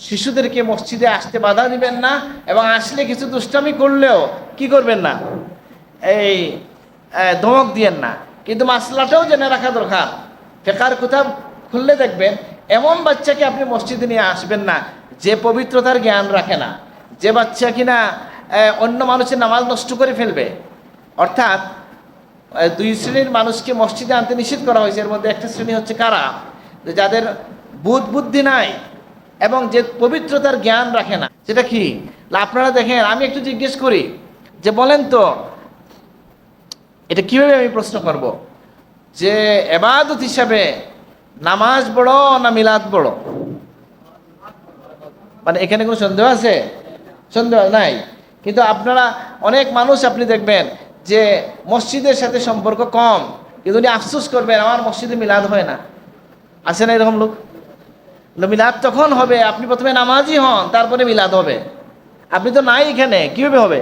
শিশুদেরকে মসজিদে আসতে বাধা দিবেন না, এবং আসলে কিছু দুষ্টামি করলেও কি করবেন না, এই ধমক দিয়েন না। কিন্তু মাসলাটাও জেনে রাখা দরকার। ফিকহের কিতাব খুললে দেখবেন এমন বাচ্চাকে আপনি মসজিদে নিয়ে আসবেন না যে পবিত্রতার জ্ঞান রাখে না, যে বাচ্চা কিনা অন্য মানুষের নামাজ নষ্ট করে ফেলবে। অর্থাৎ দুই শ্রেণীর মানুষকে মসজিদে আনতে নিষেধ করা হয়েছে। এর মধ্যে একটা শ্রেণী হচ্ছে কারা, যাদের বুদ্ধি নাই এবং যে পবিত্রতার জ্ঞান রাখে না। সেটা কি? আপনারা দেখেন, আমি একটু জিজ্ঞেস করি যে বলেন তো, এটা কিভাবে আমি প্রশ্ন করব, যে ইবাদত হিসাবে নামাজ বড় না মিলাদ বড়? মানে এখানে কোনো সন্দেহ আছে? সন্দেহ নাই। কিন্তু আপনারা অনেক মানুষ আপনি দেখবেন যে মসজিদের সাথে সম্পর্ক কম, কিন্তু উনি আফসোস করবেন আমার মসজিদে মিলাদ হয় না। আছে না এরকম লোক? মিলাদ তখন হবে আপনি প্রথমে নামাজি হন, তারপরে মিলাদ হবে। আপনি তো নাই এখানে, কীভাবে হবে?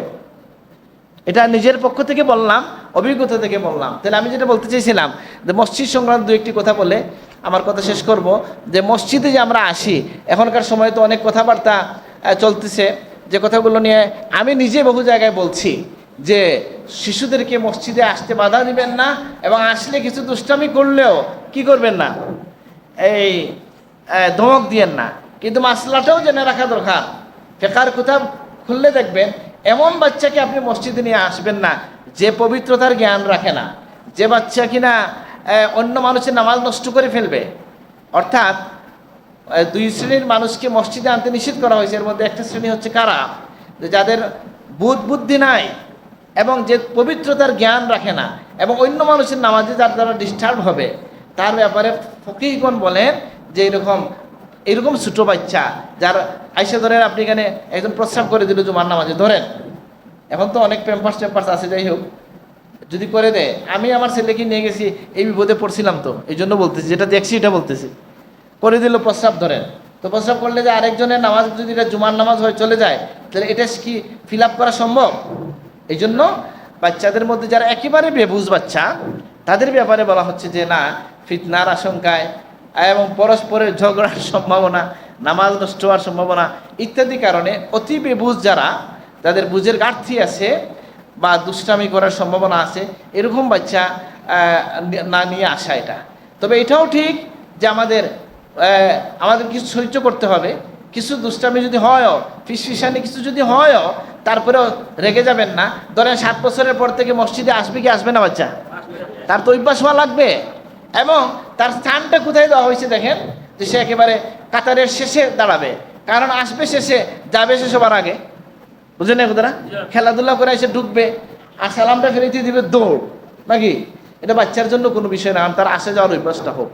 এটা নিজের পক্ষ থেকে বললাম, অভিজ্ঞতা থেকে বললাম। তাহলে আমি যেটা বলতে চাইছিলাম যে মসজিদ সংক্রান্ত দু একটি কথা বলে আমার কথা শেষ করব। যে মসজিদে যে আমরা আসি, এখনকার সময় তো অনেক কথাবার্তা চলতেছে, যে কথাগুলো নিয়ে আমি নিজে বহু জায়গায় বলছি যে শিশুদেরকে মসজিদে আসতে বাধা দিবেন না, এবং আসলে কিছু দুষ্টামি করলেও কি করবেন না, এই ধমক দিয়েন না। কিন্তু মাসলাটাও জেনে রাখা দরকার। ফিকহের কিতাব খুললে দেখবেন এমন বাচ্চাকে আপনি মসজিদে নিয়ে আসবেন না যে পবিত্রতার জ্ঞান রাখে না, যে বাচ্চা কিনা অন্য মানুষের নামাজ নষ্ট করে ফেলবে। অর্থাৎ দুই শ্রেণীর মানুষকে মসজিদে আনতে নিষেধ করা হয়েছে। এর মধ্যে একটা শ্রেণী হচ্ছে কারা, যাদের বুদ্ধি নাই এবং যে পবিত্রতার জ্ঞান রাখে না, এবং অন্য মানুষের নামাজে যার দ্বারা ডিস্টার্ব হবে, তার ব্যাপারে ফকিহগণ বলেন যে এরকম ছোটো বাচ্চা যার আইসা ধরেন আপনি এখানে একজন প্রস্রাব করে দিল জুমার নামাজে, ধরেন এখন তো অনেক টেম্পার্স আছে, যাই হোক যদি করে দেয়, আমি আমার ছেলেকে নিয়ে গেছি, এই বিপদে পড়ছিলাম, তো এই জন্য বলতেছি, যেটা দেখছি এটা বলতেছি। করে দিল প্রস্রাব, ধরেন তো প্রস্রাব করলে যে আরেকজনের নামাজ যদি এটা জুমার নামাজ হয়ে চলে যায়, তাহলে এটা কি ফিল আপ করা সম্ভব? এই জন্য বাচ্চাদের মধ্যে যারা একেবারে বেবুঝ বাচ্চা, তাদের ব্যাপারে বলা হচ্ছে যে না, ফিতনার আশঙ্কায় এবং পরস্পরের ঝগড়ার সম্ভাবনা, নামাজ নষ্ট হওয়ার সম্ভাবনা ইত্যাদি কারণে অতি বেবুঝ যারা, যাদের বুঝের ঘাটতি আছে বা দুষ্টামি করার সম্ভাবনা আছে, এরকম বাচ্চা না নিয়ে আসা এটা। তবে এটাও ঠিক যে আমাদের কিছু সহ্য করতে হবে। কিছু দুষ্টামি যদি হয়ও, ফিসফিসানি কিছু যদি হয়ও, তারপরেও রেগে যাবেন না। ধরেন 7 বছরের পর থেকে মসজিদে আসবে কি আসবে না বাচ্চা? তার তো অভ্যাস হওয়া লাগবে। এবং তার স্থানটা কোথায় দেওয়া হয়েছে দেখেন, যে সে একেবারে কাতারের শেষে দাঁড়াবে, কারণ আসবে শেষে, যাবে সে সবার আগে। বুঝলেন না কথাটা? খেলাধুলা করে এসে ঢুকবে আর সালামটা ফেলে দিবে দৌড়, নাকি? এটা বাচ্চার জন্য কোনো বিষয় না, তার আসে যাওয়ার অভ্যাসটা হোক।